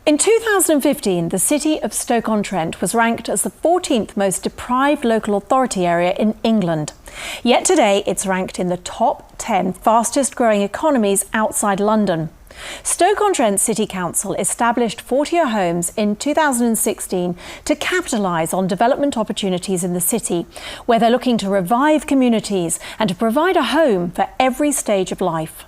In 2015, the city of Stoke-on-Trent was ranked as the 14th most deprived local authority area in England. Yet today, it's ranked in the top 10 fastest growing economies outside London. Stoke-on-Trent City Council established 40 homes in 2016 to capitalise on development opportunities in the city, where they're looking to revive communities and to provide a home for every stage of life.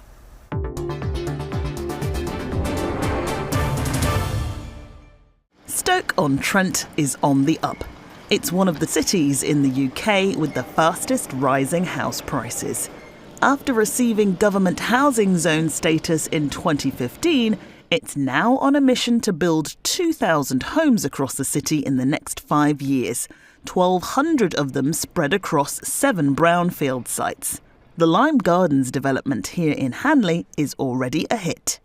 Stoke-on-Trent is on the up. It's one of the cities in the UK with the fastest rising house prices. After receiving government housing zone status in 2015, it's now on a mission to build 2,000 homes across the city in the next 5 years, 1,200 of them spread across 7 brownfield sites. The Lime Gardens development here in Hanley is already a hit.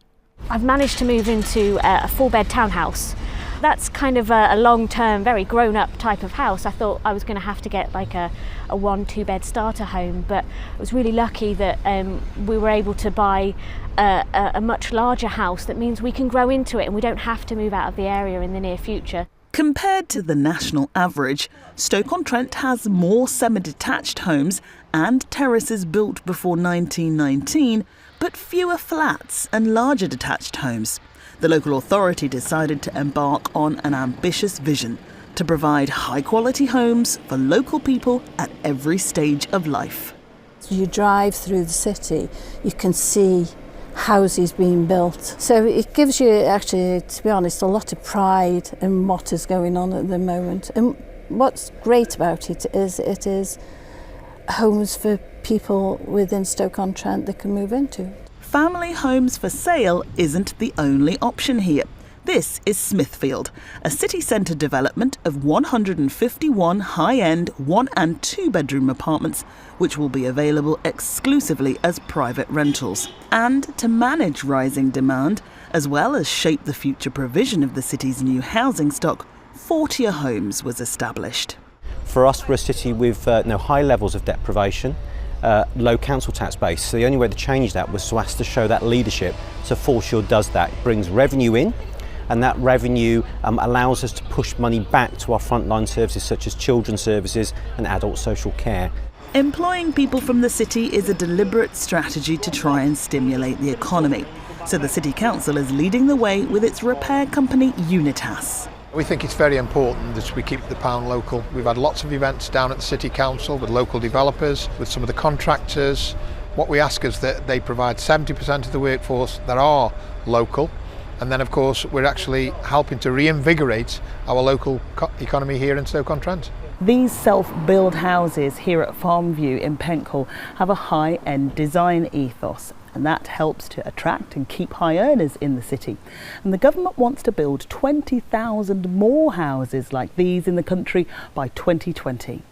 I've managed to move into a 4-bed townhouse. That's kind of a long-term, very grown-up type of house. I thought I was going to have to get like a 1-2-bed starter home, but I was really lucky that we were able to buy a much larger house. That means we can grow into it and we don't have to move out of the area in the near future. Compared to the national average, Stoke-on-Trent has more semi-detached homes and terraces built before 1919, but fewer flats and larger detached homes. The local authority decided to embark on an ambitious vision to provide high-quality homes for local people at every stage of life. As you drive through the city, you can see houses being built. So it gives you, actually, to be honest, a lot of pride in what is going on at the moment. And what's great about it is homes for people within Stoke-on-Trent that can move into. Family homes for sale isn't the only option here. This is Smithfield, a city centre development of 151 high-end 1- and 2-bedroom apartments, which will be available exclusively as private rentals. And to manage rising demand, as well as shape the future provision of the city's new housing stock, 40 homes was established. For us, we're a city with high levels of deprivation. Low council tax base. So the only way to change that was to ask to show that leadership. So Foreshore does that. It brings revenue in, and that revenue allows us to push money back to our frontline services such as children's services and adult social care. Employing people from the city is a deliberate strategy to try and stimulate the economy. So the City Council is leading the way with its repair company Unitas. We think it's very important that we keep the pound local. We've had lots of events down at the City Council with local developers, with some of the contractors. What we ask is that they provide 70% of the workforce that are local. And then, of course, we're actually helping to reinvigorate our local economy here in Stoke-on-Trent. These self-build houses here at Farmview in Pencoll have a high-end design ethos, and that helps to attract and keep high earners in the city. And the government wants to build 20,000 more houses like these in the country by 2020.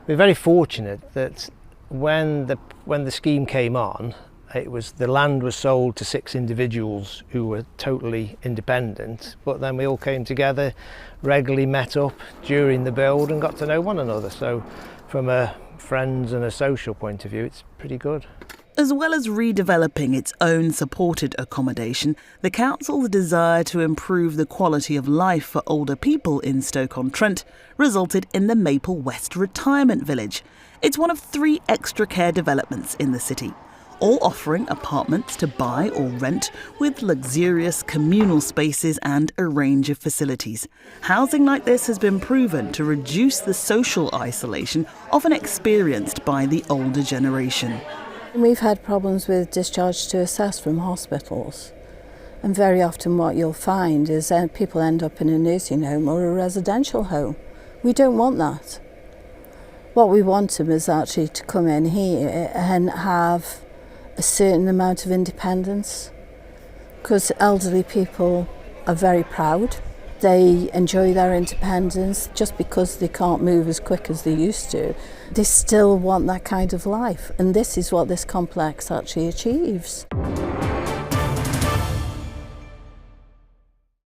We're very fortunate that when the scheme came on, the land was sold to 6 individuals who were totally independent, but then we all came together, regularly met up during the build and got to know one another. So from a friends and a social point of view, it's pretty good. As well as redeveloping its own supported accommodation, the council's desire to improve the quality of life for older people in Stoke-on-Trent resulted in the Maple West Retirement Village. It's one of 3 extra care developments in the city, all offering apartments to buy or rent with luxurious communal spaces and a range of facilities. Housing like this has been proven to reduce the social isolation often experienced by the older generation. We've had problems with discharge to assess from hospitals, and very often what you'll find is that people end up in a nursing home or a residential home. We don't want that. What we want them is actually to come in here and have a certain amount of independence, because elderly people are very proud. They enjoy their independence just because they can't move as quick as they used to. They still want that kind of life, and this is what this complex actually achieves.